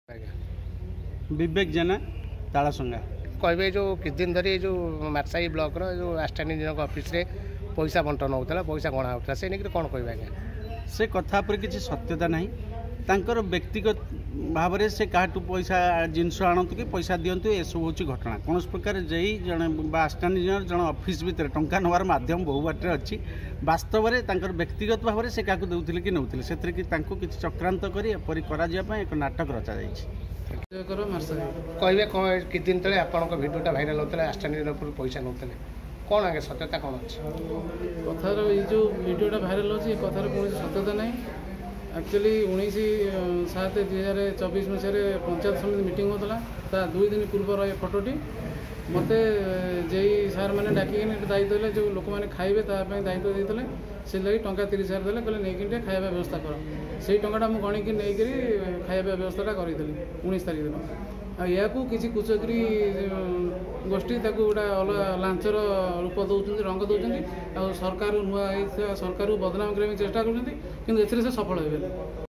विवेक जेना तालासंगा कहे जो किछ दिन धरी जो मार्साई ब्लॉक जो आस्टानी ऑफिस रे पैसा बंटन होता पैसा गणा होता से नहीं कौन कह आज्ञा से कथा पर किसी सत्यता नहीं तांकर व्यक्तिगत भाव में से काटू पैसा जिनस आणतु कि पैसा दिंतु ये सब हूँ घटना कौन प्रकार जई जड़े आस्टानी जन ऑफिस भितर टंका नवार माध्यम बहु बाटे अच्छी वास्तव में व्यक्तिगत भाव में से क्या दूसरे कि नौते से किसी चक्रांत कर एक नाटक रचा जाइए कहे कि दिन तेज आप भिडियोटा भाइराल होता आस्टानी पैसा नौते कौन आगे सत्यता कौन अच्छे कथार ये जो भिडियोटा भाइराल होती कथार कौन सत्यता ना एक्चुअली 19/7/2024 मसीह पंचायत समिति मीटिंग होता 2 दिन पूर्व ये फटोटी मत जे सार मैंने डाकिक दायित्व देते जो लोक मैंने खाइबे दायित्व देते से लगे टंका 30,000 देते कहले नहीं खाଇବା व्यवस्था कर से टाटा मुझे गणिकी नहीं खाଇବା व्यवस्था करी 19 तारीख दिन या किसी कुचक्री गोष्ठी गोटा अलग लांचर रूप दौरान रंग दौरान सरकार नुआ सरकार बदनाम करने चेष्टा कर सफल हो।